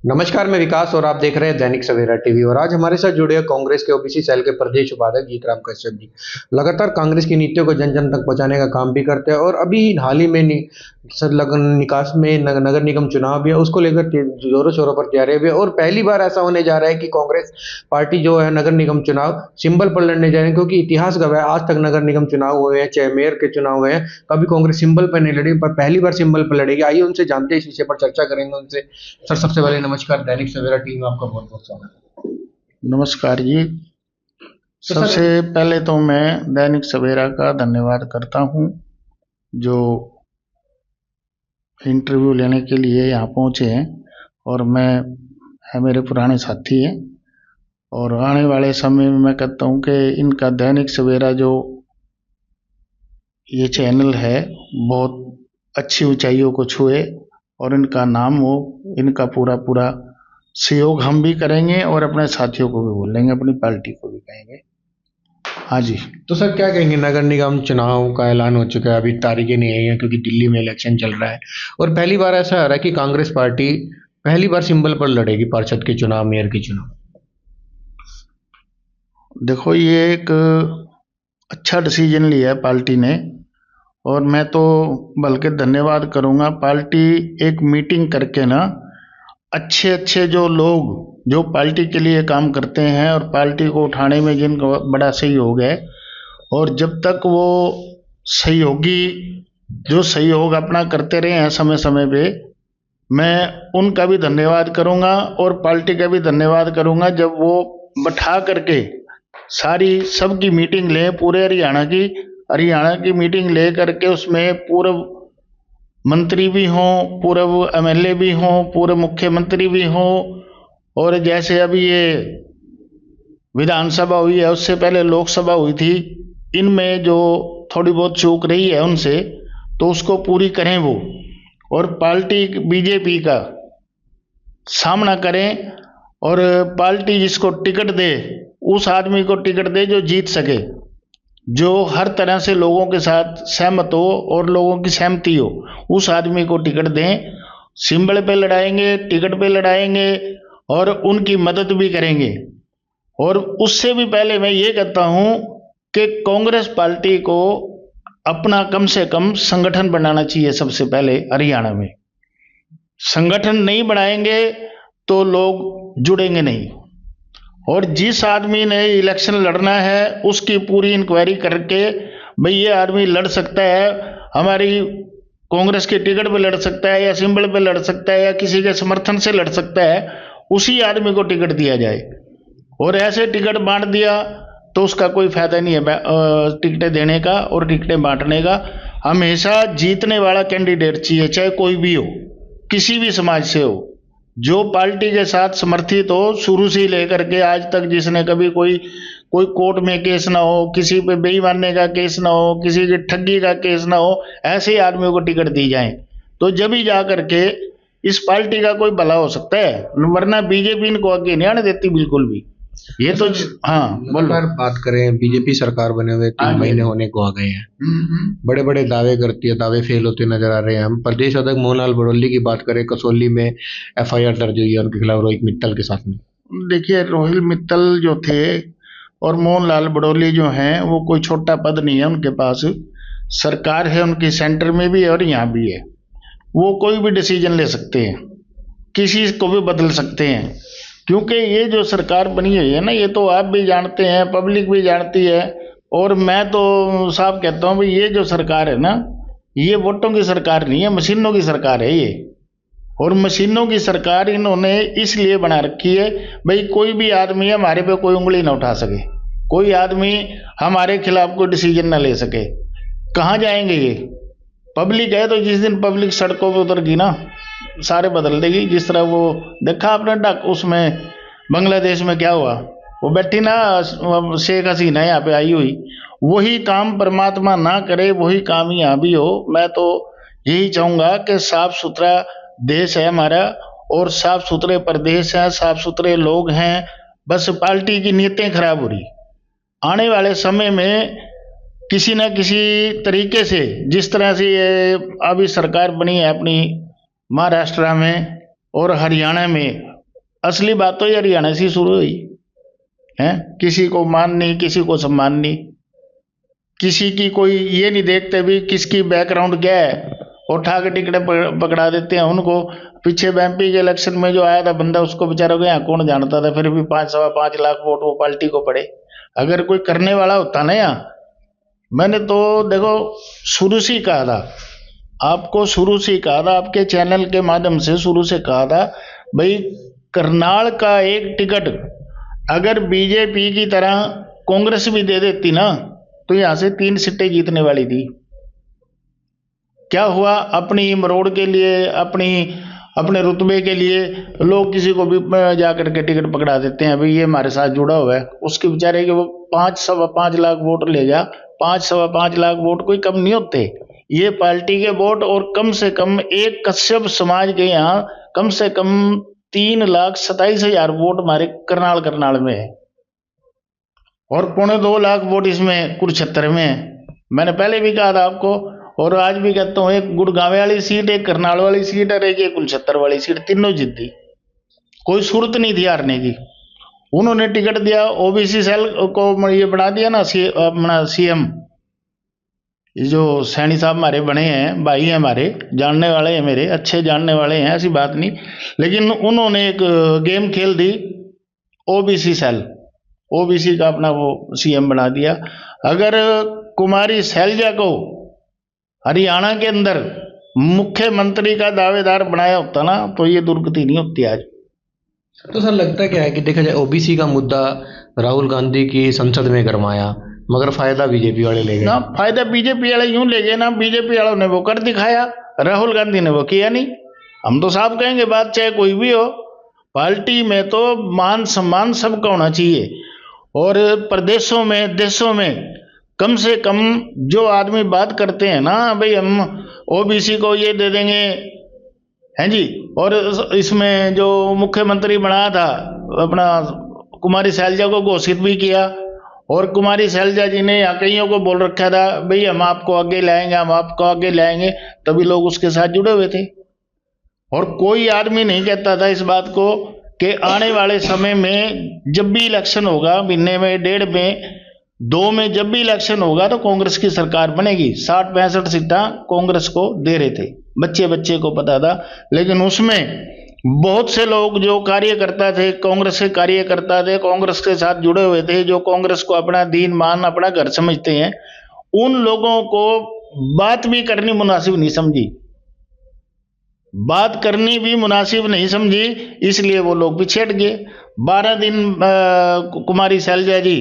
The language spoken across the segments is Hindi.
नमस्कार, मैं विकास और आप देख रहे हैं दैनिक सवेरा टीवी। और आज हमारे साथ जुड़े हैं कांग्रेस के ओबीसी सेल के प्रदेश उपाध्यक्ष जीतराम कश्यप जी। लगातार कांग्रेस की नीतियों को जन जन तक पहुंचाने का काम भी करते हैं और अभी हाल ही में निकास में नगर निगम चुनाव भी है, उसको लेकर जोरों शोरों पर तैयारी भी है। और पहली बार ऐसा होने जा रहा है कि कांग्रेस पार्टी जो है नगर निगम चुनाव सिंबल पर लड़ने जा रहे हैं, क्योंकि इतिहास गवाह है आज तक नगर निगम चुनाव हुए हैं, चाहे मेयर के चुनाव हुए हैं, कभी कांग्रेस सिंबल पर नहीं लड़ी, पर पहली बार सिंबल पर लड़ेगी। आइए उनसे जानते हैं, इस विषय पर चर्चा करेंगे उनसे। सर, सबसे पहले नमस्कार, दैनिक सवेरा टीम में आपका बहुत बहुत स्वागत है। नमस्कार जी। सबसे पहले तो मैं दैनिक सवेरा का धन्यवाद करता हूं, जो इंटरव्यू लेने के लिए यहाँ पहुंचे हैं। और मेरे पुराने साथी हैं और आने वाले समय में मैं कहता हूं कि इनका दैनिक सवेरा जो ये चैनल है बहुत अच्छी ऊंचाइयों को छुए और इनका नाम हो। इनका पूरा सहयोग हम भी करेंगे और अपने साथियों को भी बोलेंगे, अपनी पार्टी को भी कहेंगे। हाँ जी। तो सर, क्या कहेंगे, नगर निगम चुनाव का ऐलान हो चुका है, अभी तारीखें नहीं आई हैं क्योंकि दिल्ली में इलेक्शन चल रहा है, और पहली बार ऐसा आ रहा है कि कांग्रेस पार्टी पहली बार सिंबल पर लड़ेगी पार्षद के चुनाव, मेयर के चुनाव। देखो, ये एक अच्छा डिसीजन लिया है पार्टी ने और मैं तो बल्कि धन्यवाद करूंगा। पार्टी एक मीटिंग करके ना अच्छे जो लोग जो पार्टी के लिए काम करते हैं और पार्टी को उठाने में जिनका बड़ा सहयोग है, और जब तक वो सहयोगी जो सहयोग अपना करते रहे हैं समय समय पे, मैं उनका भी धन्यवाद करूंगा और पार्टी का भी धन्यवाद करूंगा जब वो बैठा करके सारी सबकी मीटिंग लें, पूरे हरियाणा की मीटिंग ले करके उसमें पूर्व मंत्री भी हों, पूर्व एमएलए भी हों, पूर्व मुख्यमंत्री भी हों, और जैसे अभी ये विधानसभा हुई है उससे पहले लोकसभा हुई थी, इनमें जो थोड़ी बहुत चूक रही है उनसे तो उसको पूरी करें वो, और पार्टी बीजेपी का सामना करें और पार्टी जिसको टिकट दे उस आदमी को टिकट दे जो जीत सके, जो हर तरह से लोगों के साथ सहमत हो और लोगों की सहमति हो, उस आदमी को टिकट दें। सिंबल पे लड़ाएंगे, टिकट पे लड़ाएंगे और उनकी मदद भी करेंगे। और उससे भी पहले मैं ये कहता हूं कि कांग्रेस पार्टी को अपना कम से कम संगठन बनाना चाहिए। सबसे पहले हरियाणा में संगठन नहीं बनाएंगे तो लोग जुड़ेंगे नहीं, और जिस आदमी ने इलेक्शन लड़ना है उसकी पूरी इंक्वायरी करके भाई ये आदमी लड़ सकता है, हमारी कांग्रेस के टिकट पे लड़ सकता है या सिंबल पे लड़ सकता है या किसी के समर्थन से लड़ सकता है, उसी आदमी को टिकट दिया जाए। और ऐसे टिकट बांट दिया तो उसका कोई फायदा नहीं है टिकटें देने का और टिकटें बांटने का। हमेशा जीतने वाला कैंडिडेट चाहिए, चाहे कोई भी हो, किसी भी समाज से हो, जो पार्टी के साथ समर्थित हो शुरू से लेकर के आज तक, जिसने कभी कोई कोर्ट में केस ना हो, किसी पे बेईमानी का केस ना हो, किसी की ठगी का केस ना हो, ऐसे ही आदमियों को टिकट दी जाए तो जब ही जा करके इस पार्टी का कोई भला हो सकता है, वरना बीजेपी इनको आगे नहीं आने देती बिल्कुल भी। ये तो हाँ, अगर बात करें, बीजेपी सरकार बने हुए 3 महीने होने को आ गए हैं, बड़े बड़े दावे करती है, दावे फेल होते नजर आ रहे हैं। हम प्रदेश अध्यक्ष मोहनलाल बड़ौली की बात करें, कसौली में एफआईआर दर्ज हुई है उनके खिलाफ रोहित मित्तल के साथ में। देखिए, रोहित मित्तल जो थे और मोहनलाल बड़ौली जो हैं, वो कोई छोटा पद नहीं है उनके पास, सरकार है उनकी, सेंटर में भी है और यहाँ भी है। वो कोई भी डिसीजन ले सकते हैं, किसी को भी बदल सकते हैं, क्योंकि ये जो सरकार बनी हुई है ना, ये तो आप भी जानते हैं, पब्लिक भी जानती है, और मैं तो साफ कहता हूँ भाई ये जो सरकार है ना, ये वोटों की सरकार नहीं है, मशीनों की सरकार है ये। और मशीनों की सरकार इन्होंने इसलिए बना रखी है भाई कोई भी आदमी हमारे पे कोई उंगली ना उठा सके, कोई आदमी हमारे खिलाफ कोई डिसीजन ना ले सके। कहाँ जाएंगे ये? पब्लिक है, तो जिस दिन पब्लिक सड़कों पे उतर गई ना, सारे बदल देगी। जिस तरह वो देखा आपने उसमें बांग्लादेश में क्या हुआ, वो बैठी ना शेख हसीना यहाँ पे आई हुई, वही काम परमात्मा ना करे, वही काम यहाँ भी हो। मैं तो यही चाहूंगा कि साफ सुथरा देश है हमारा और साफ सुथरे प्रदेश हैं, साफ सुथरे लोग हैं, बस पार्टी की नीयतें खराब हो रही। आने वाले समय में किसी न किसी तरीके से, जिस तरह से ये अभी सरकार बनी है अपनी महाराष्ट्र में और हरियाणा में, असली बात तो ये हरियाणा से शुरू हुई है। किसी को मान नहीं, किसी को सम्मान नहीं, किसी की कोई ये नहीं देखते भी किसकी बैकग्राउंड क्या है, और उठा के टिकट पकड़ा देते हैं उनको। पीछे एमपी के इलेक्शन में जो आया था बंदा, उसको बेचारा को यहाँ कौन जानता था, फिर भी 5.5 लाख वोट वो पार्टी को पड़े। अगर कोई करने वाला होता ना यहाँ, मैंने तो देखो शुरू से ही कहा था, आपको शुरू से ही कहा था, आपके चैनल के माध्यम से शुरू से कहा था, भाई करनाल का एक टिकट अगर बीजेपी की तरह कांग्रेस भी दे देती ना, तो यहां से 3 सीटें जीतने वाली थी। क्या हुआ, अपनी मरोड़ के लिए, अपने रुतबे के लिए लोग किसी को भी जाकर के टिकट पकड़ा देते हैं, भाई ये हमारे साथ जुड़ा हुआ है, उसके बेचारे के वो 5.5 लाख वोट ले जा। 5.5 लाख वोट कोई कम नहीं होते, ये पार्टी के वोट। और कम से कम एक कश्यप समाज के यहाँ कम से कम 3,27,000 वोट हमारे करनाल में है, और 2.25 लाख वोट इसमें कुरुक्षेत्र में है। मैंने पहले भी कहा था आपको, और आज भी कहता हूं, एक गुड़गांव वाली सीट, एक करनाल वाली सीट और एक कुरुक्षेत्र वाली सीट, तीनों जीती। कोई सूरत नहीं थी हारने की। उन्होंने टिकट दिया, ओबीसी सेल को ये बना दिया ना अपना सीएम। ये जो सैनी साहब हमारे बने हैं, भाई हैं हमारे, जानने वाले हैं, मेरे अच्छे जानने वाले हैं, ऐसी बात नहीं, लेकिन उन्होंने एक गेम खेल दी, ओबीसी सेल, ओबीसी का अपना वो सीएम बना दिया। अगर कुमारी शैलजा को हरियाणा के अंदर मुख्यमंत्री का दावेदार बनाया होता ना, तो ये दुर्गति नहीं होती आज। तो सर लगता क्या है कि देखा जाए ओबीसी का मुद्दा राहुल गांधी की संसद में गरमाया, मगर फायदा बीजेपी वाले ले गए ना। फायदा बीजेपी वाले यूं ले गए ना, बीजेपी वालों ने वो कर दिखाया, राहुल गांधी ने वो किया नहीं। हम तो साफ कहेंगे बात, चाहे कोई भी हो, पार्टी में तो मान सम्मान सबका होना चाहिए, और प्रदेशों में, देशों में कम से कम जो आदमी बात करते हैं ना, भाई हम ओबीसी को ये दे देंगे, हैं जी, और इसमें जो मुख्यमंत्री बनाया था अपना कुमारी शैलजा को घोषित भी किया, और कुमारी शैलजा जी ने यहाँ कईयों को बोल रखा था, भाई हम आपको आगे लाएंगे, हम आपको आगे लाएंगे, तभी लोग उसके साथ जुड़े हुए थे। और कोई आदमी नहीं कहता था इस बात को कि आने वाले समय में जब भी इलेक्शन होगा, महीने में, 1.5 में, 2 में, जब भी इलेक्शन होगा तो कांग्रेस की सरकार बनेगी। 60-65 सीटें कांग्रेस को दे रहे थे, बच्चे को पता था। लेकिन उसमें बहुत से लोग जो कार्यकर्ता थे, कांग्रेस के कार्यकर्ता थे, कांग्रेस के साथ जुड़े हुए थे, जो कांग्रेस को अपना दीन मान, अपना घर समझते हैं, उन लोगों को बात भी करनी मुनासिब नहीं समझी, बात करनी भी मुनासिब नहीं समझी, इसलिए वो लोग पीछे हट गए। 12 दिन कुमारी शैलजा जी,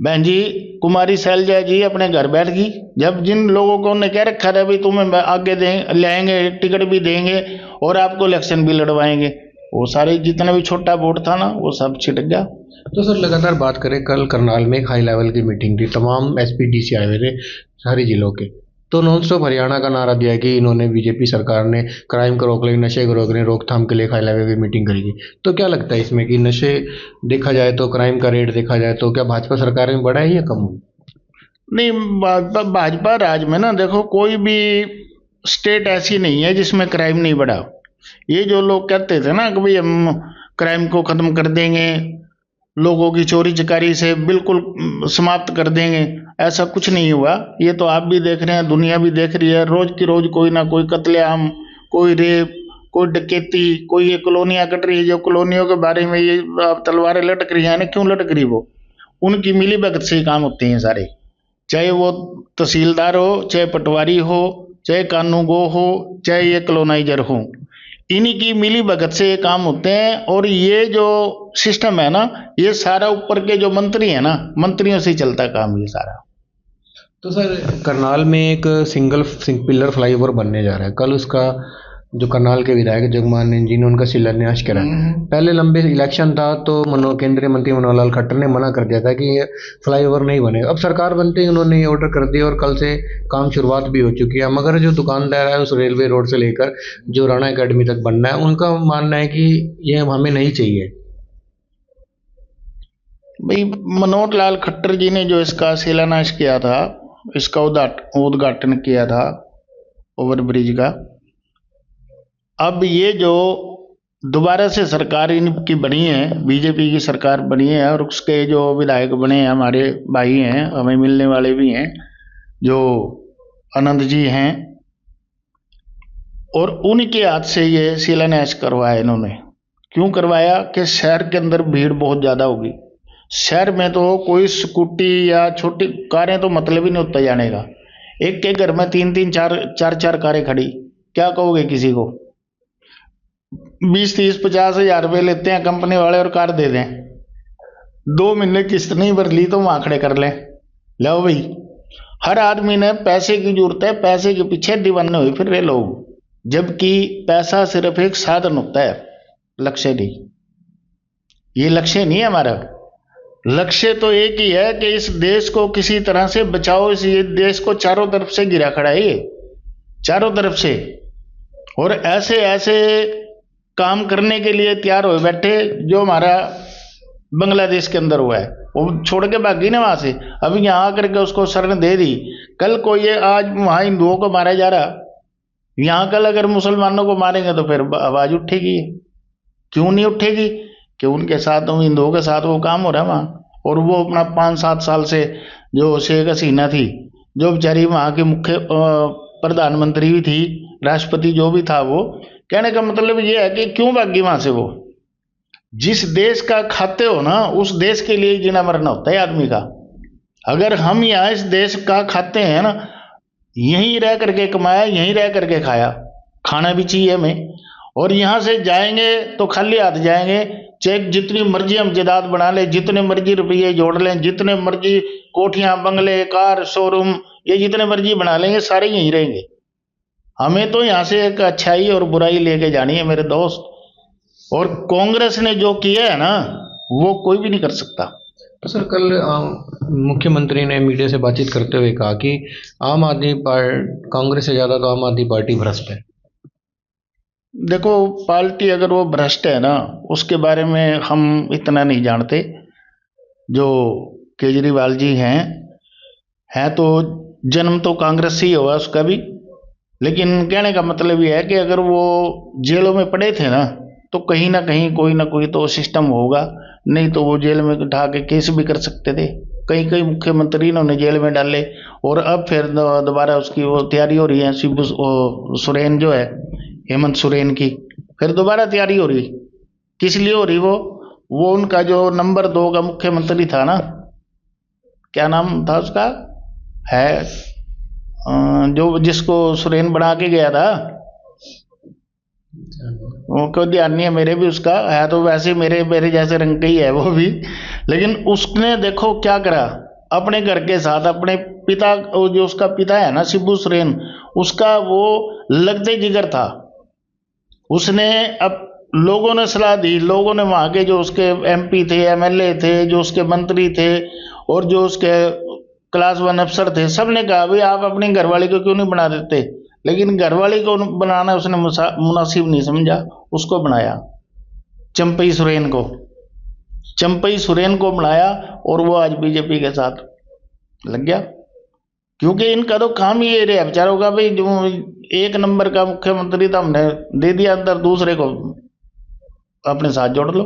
बहन जी कुमारी शैलजा जी अपने घर बैठ गई। जब जिन लोगों को उन्होंने कह रखा था भी तुम्हें आगे लाएंगे, टिकट भी देंगे और आपको इलेक्शन भी लड़वाएंगे, वो सारे जितना भी छोटा वोट था ना, वो सब छिटक गया। तो सर लगातार बात करें, कल करनाल में एक हाई लेवल की मीटिंग थी, तमाम एसपी डीसी आए हुए थे सारे जिलों के, तो नॉन स्टॉप हरियाणा का नारा दिया कि इन्होंने बीजेपी सरकार ने क्राइम को रोकने, नशे को रोकने, रोकथाम के लिए हाई लेवल की मीटिंग करेगी। तो क्या लगता है इसमें कि नशे देखा जाए तो, क्राइम का रेट देखा जाए तो, क्या भाजपा सरकार में बढ़ा है या कम? नहीं, भाजपा राज में ना देखो, कोई भी स्टेट ऐसी नहीं है जिसमें क्राइम नहीं बढ़ा। ये जो लोग कहते थे ना कि भाई हम क्राइम को खत्म कर देंगे, लोगों की चोरी चकारी से बिल्कुल समाप्त कर देंगे, ऐसा कुछ नहीं हुआ। ये तो आप भी देख रहे हैं, दुनिया भी देख रही है, रोज की रोज कोई ना कोई कत्लेआम, कोई रेप, कोई डकैती, कोई ये कॉलोनियां कट रही है, जो कॉलोनियों के बारे में ये तलवारें लटक रही है ना, क्यों लटक रही? वो उनकी मिली भगत से ही काम होते हैं सारे, चाहे वो तहसीलदार हो, चाहे पटवारी हो, चाहे कानूगो हो, चाहे ये कॉलोनाइजर हो, इन्हीं की मिली भगत से ये काम होते हैं। और ये जो सिस्टम है ना, ये सारा ऊपर के जो मंत्री है ना, मंत्रियों से ही चलता काम ये सारा। तो सर करनाल में एक सिंगल पिलर फ्लाईओवर बनने जा रहा है, कल उसका जो करनाल के विधायक जगमान जी ने उनका शिलान्यास करा। पहले लंबे इलेक्शन था तो केंद्रीय मंत्री मनोहर लाल खट्टर ने मना कर दिया था कि ये फ्लाईओवर नहीं बनेगा। अब सरकार बनते ही उन्होंने ये ऑर्डर कर दिया और कल से काम शुरुआत भी हो चुकी है। मगर जो दुकानदार है उस रेलवे रोड से लेकर जो राणा अकेडमी तक बनना है, उनका मानना है कि ये हमें नहीं चाहिए। भाई मनोहर लाल खट्टर जी ने जो इसका शिलान्यास किया था, इसका उद्घाटन किया था ओवरब्रिज का, अब ये जो दोबारा से सरकार इनकी बनी है, बीजेपी की सरकार बनी है, और उसके जो विधायक बने हैं हमारे भाई हैं, हमें मिलने वाले भी हैं, जो आनंद जी हैं, और उनके हाथ से ये शिलान्यास करवाया इन्होंने। क्यों करवाया कि शहर के अंदर भीड़ बहुत ज़्यादा होगी। शहर में तो कोई स्कूटी या छोटी कारें तो मतलब ही नहीं होता जाने का। एक के घर में 3-3 4-4 कारें खड़ी, क्या कहोगे किसी को? 20-30-50 हज़ार रुपये लेते हैं कंपनी वाले और कार दे दें, 2 महीने किस्त नहीं भर ली तो वहाँ खड़े कर लें। लो भाई, हर आदमी ने पैसे की जरूरत है, पैसे के पीछे दीवाने हुए फिर रहे लोग, जबकि पैसा सिर्फ एक साधन होता है, लक्ष्य नहीं। ये लक्ष्य नहीं है हमारा। लक्ष्य तो एक ही है कि इस देश को किसी तरह से बचाओ। इस ये देश को चारों तरफ से गिरा खड़ा है, ये चारों तरफ से, और ऐसे ऐसे काम करने के लिए तैयार हो बैठे जो हमारा बांग्लादेश के अंदर हुआ है, वो छोड़ के भागी ना वहां से, अब यहाँ आकर के उसको शरण दे दी। कल को ये आज वहां हिंदुओं को मारा जा रहा, यहाँ कल अगर मुसलमानों को मारेंगे तो फिर आवाज उठेगी। क्यों नहीं उठेगी? कि उनके साथ, हिंदुओं के साथ वो काम हो रहा है वहाँ। और वो अपना 5-7 साल से जो शेख हसीना थी, जो बेचारी वहाँ की मुख्य प्रधानमंत्री भी थी, राष्ट्रपति जो भी था, वो कहने का मतलब ये है कि क्यों भागी वहां से। वो जिस देश का खाते हो ना, उस देश के लिए जीना मरना होता है आदमी का। अगर हम यहाँ इस देश का खाते हैं ना, यहीं रह करके कमाया, यहीं रह करके खाया, खाना भी चाहिए हमें, और यहाँ से जाएंगे तो खाली हाथ जाएंगे। चाहे जितनी मर्जी हम जायदाद बना लें, जितने मर्जी रुपये जोड़ लें, जितने मर्जी कोठियां, बंगले, कार, शोरूम, ये जितने मर्जी बना लेंगे, सारे यहीं रहेंगे। हमें तो यहाँ से एक अच्छाई और बुराई लेके जानी है मेरे दोस्त। और कांग्रेस ने जो किया है ना, वो कोई भी नहीं कर सकता। तो सर, कल मुख्यमंत्री ने मीडिया से बातचीत करते हुए कहा कि आम आदमी पार्टी, कांग्रेस से ज़्यादा तो आम आदमी पार्टी भ्रष्ट है। देखो, पार्टी अगर वो भ्रष्ट है ना, उसके बारे में हम इतना नहीं जानते। जो केजरीवाल जी हैं तो जन्म तो कांग्रेस से ही हुआ उसका भी, लेकिन कहने का मतलब ये है कि अगर वो जेलों में पड़े थे ना, तो कहीं ना कहीं कोई ना कोई तो सिस्टम होगा, नहीं तो वो जेल में उठा के केस भी कर सकते थे। कई कई मुख्यमंत्री इन्होंने जेल में डाले, और अब फिर दोबारा उसकी वो तैयारी हो रही है। शिबू सोरेन जो है, हेमंत सोरेन की फिर दोबारा तैयारी हो रही। किस लिए हो रही? वो उनका जो नंबर 2 का मुख्यमंत्री था ना, क्या नाम था उसका, है जो जिसको सोरेन बना के गया था, वो को ध्यान नहीं है मेरे भी। उसका है तो वैसे मेरे जैसे रंग का ही है वो भी, लेकिन उसने देखो क्या करा अपने घर के साथ। अपने पिता, जो उसका पिता है ना शिबू सोरेन, उसका वो लगते जिगर था। उसने, अब लोगों ने सलाह दी, लोगों ने वहां के जो उसके MP थे, MLA थे, जो उसके मंत्री थे, और जो उसके क्लास 1 अफसर थे, सब ने कहा भाई आप अपनी घरवाली को क्यों नहीं बना देते। लेकिन घरवाली को बनाना उसने मुनासिब नहीं समझा, उसको बनाया चंपई सोरेन को। चंपई सोरेन को बनाया, और वो आज बीजेपी के साथ लग गया। क्योंकि इनका तो काम ही ये रहा बेचारों का, भाई जो 1 नंबर का मुख्यमंत्री था हमने दे दिया, अंदर दूसरे को अपने साथ जोड़ लो।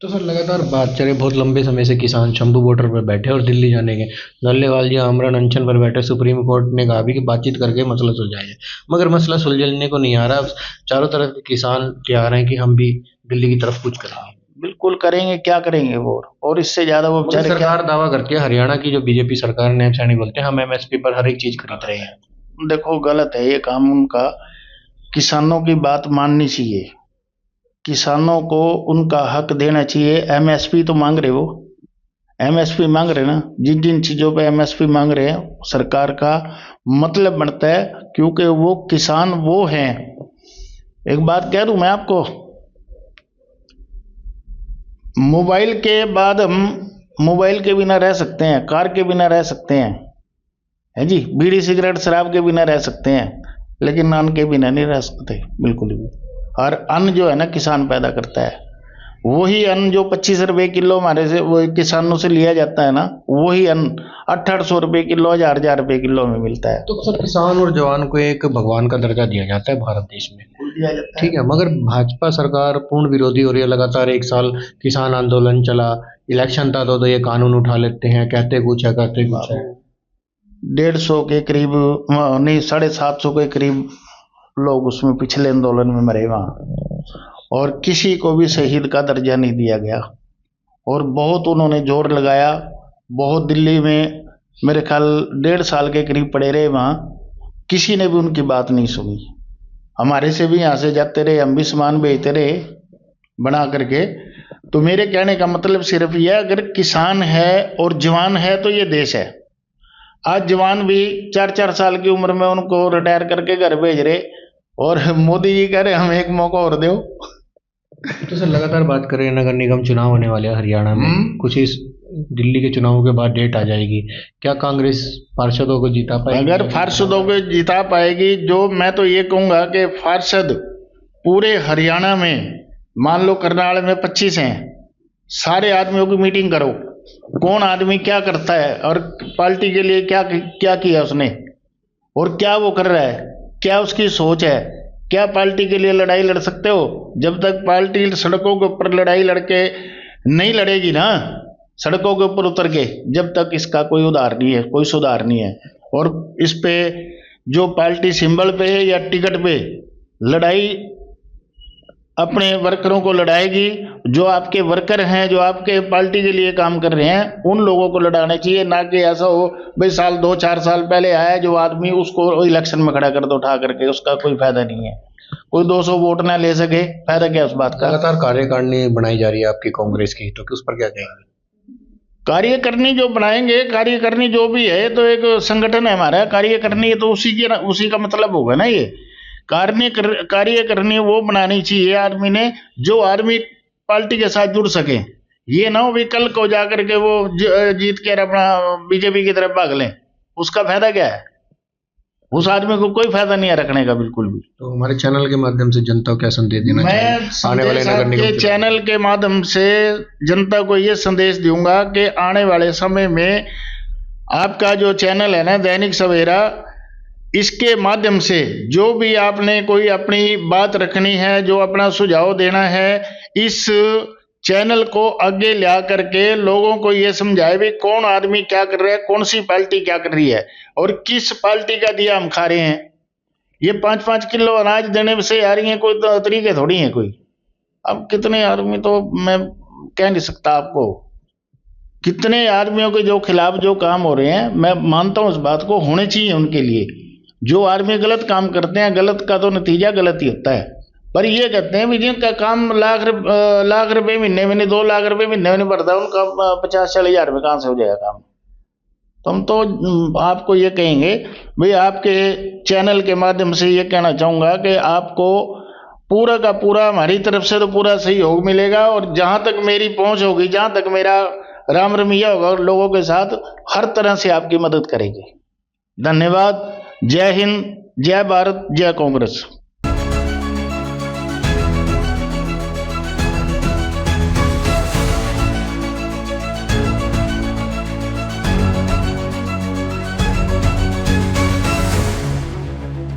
तो सर, लगातार बात चल रही, बहुत लंबे समय से किसान शंभू बॉर्डर पर बैठे और दिल्ली जाने के, धरलेवाल जी आमरण अनशन पर बैठे। सुप्रीम कोर्ट ने कहा भी कि बातचीत करके मसला सुलझाएंगे, मगर मसला सुलझने को नहीं आ रहा। चारों तरफ के किसान तैयार हैं कि हम भी दिल्ली की तरफ कुछ करेंगे। बिल्कुल करेंगे, क्या करेंगे वो, और इससे ज्यादा वो बेचारे सरकार दावा करती है, हरियाणा की जो बीजेपी सरकार ने सैनी बोलते हैं हम MSP पर हर एक चीज खरीद रहे हैं। देखो, गलत है ये काम उनका। किसानों की बात माननी चाहिए, किसानों को उनका हक देना चाहिए। MSP तो मांग रहे, वो MSP मांग रहे ना, जिन जिन चीजों पे MSP मांग रहे हैं, सरकार का मतलब बनता है, क्योंकि वो किसान वो हैं। एक बात कह दूं मैं आपको, मोबाइल के बाद हम मोबाइल के बिना रह सकते हैं, कार के बिना रह सकते हैं, है जी, बीड़ी सिगरेट शराब के बिना रह सकते हैं, लेकिन अन्न के बिना नहीं रह सकते बिल्कुल भी। और अन्न जो है ना किसान पैदा करता है। वही अन्न जो 25 रुपए किलो हमारे से वो किसानों से लिया जाता है ना, वही अन्न 800 रुपए किलो, 1000 रुपए किलो में मिलता है। तो सर किसान और जवान को एक भगवान का दर्जा दिया जाता है भारत देश में, दिया जाता है। ठीक है, मगर भाजपा सरकार पूर्ण विरोधी हो रही है। लगातार 1 साल किसान आंदोलन चला, इलेक्शन था तो ये कानून उठा लेते हैं, कहते कुछ है करते कुछ है। 150 के करीब नहीं 750 के करीब लोग उसमें पिछले आंदोलन में मरे वहाँ, और किसी को भी शहीद का दर्जा नहीं दिया गया। और बहुत उन्होंने जोर लगाया, बहुत दिल्ली में मेरे ख्याल 1.5 साल के करीब पड़े रहे वहाँ, किसी ने भी उनकी बात नहीं सुनी। हमारे से भी यहाँ से जाते रहे, हम भी सामान भेजते रहे बना करके। तो मेरे कहने का मतलब सिर्फ यह, अगर किसान है और जवान है तो ये देश है। आज जवान भी 4-4 साल की उम्र में उनको रिटायर करके घर भेज रहे, और मोदी जी कह रहे हम एक मौका और दो। तो सर लगातार बात करें, नगर निगम चुनाव होने वाले हैं हरियाणा में, कुछ इस दिल्ली के चुनावों के बाद डेट आ जाएगी, क्या कांग्रेस पार्षदों को जिता पाएगी? अगर पार्षदों को जिता पाएगी, जो मैं तो ये कहूंगा कि पार्षद पूरे हरियाणा में, मान लो करनाल में 25 हैं, सारे आदमियों की मीटिंग करो, कौन आदमी क्या करता है और पार्टी के लिए क्या क्या किया उसने, और क्या वो कर रहा है, क्या उसकी सोच है, क्या पार्टी के लिए लड़ाई लड़ सकते हो। जब तक पार्टी सड़कों के ऊपर लड़ाई लड़के नहीं लड़ेगी ना, सड़कों के ऊपर उतर के, जब तक इसका कोई उधार नहीं है, कोई सुधार नहीं है। और इस पे जो पार्टी सिंबल पे या टिकट पे लड़ाई अपने वर्करों को लड़ाएगी, जो आपके वर्कर हैं, जो आपके पार्टी के लिए काम कर रहे हैं, उन लोगों को लड़ाने चाहिए। ना कि ऐसा हो भाई 2-4 साल पहले आया जो आदमी, उसको इलेक्शन में खड़ा कर दो उठा करके, उसका कोई फायदा नहीं है। कोई 200 वोट ना ले सके, फायदा क्या उस बात का। लगातार कार्यकारिणी बनाई जा रही है आपकी कांग्रेस की, तो उस पर क्या कहेंगे? कार्यकारिणी जो बनाएंगे, कार्यकारिणी जो भी है तो एक संगठन है हमारा, कार्यकारिणी तो उसी का मतलब होगा ना। ये कार्यकारिणी वो बनानी चाहिए आदमी ने, जो आदमी पार्टी के साथ जुड़ सके। ये ना हो भी कल को जाकर के वो जीत के अपना बीजेपी की तरफ भाग लें, उसका फायदा क्या है? उस आदमी को कोई फायदा नहीं है रखने का, बिल्कुल भी। तो हमारे चैनल के माध्यम से जनता को क्या संदेश देना चाहिए? मैं आने वाले नगर निगम चैनल के माध्यम से जनता को ये संदेश दूंगा कि आने वाले समय में आपका जो चैनल है ना, दैनिक सवेरा, इसके माध्यम से जो भी आपने कोई अपनी बात रखनी है, जो अपना सुझाव देना है, इस चैनल को आगे ला करके लोगों को ये समझाए भी कौन आदमी क्या कर रहा है, कौन सी पार्टी क्या कर रही है, और किस पार्टी का दिया हम खा रहे हैं। ये 5-5 किलो अनाज देने से आ रही है, कोई तो तरीके थोड़ी है कोई। अब कितने आदमी, तो मैं कह नहीं सकता आपको कितने आदमियों के जो खिलाफ जो काम हो रहे हैं। मैं मानता हूं इस बात को, होने चाहिए उनके लिए। जो आदमी गलत काम करते हैं, गलत का तो नतीजा गलत ही होता है। पर ये कहते हैं भी जिनका काम लाख रुपए महीने में नहीं, 2 लाख रुपए महीने में नहीं बढ़ता, उनका 50-40 हजार रुपये कहाँ से हो जाएगा काम। तो हम तो आपको ये कहेंगे भाई, आपके चैनल के माध्यम से ये कहना चाहूँगा कि आपको पूरा का पूरा हमारी तरफ से तो पूरा सहयोग मिलेगा, और जहाँ तक मेरी पहुँच होगी, जहाँ तक मेरा राम रमिया होगा लोगों के साथ, हर तरह से आपकी मदद करेंगे। धन्यवाद। जय हिंद, जय भारत, जय कांग्रेस।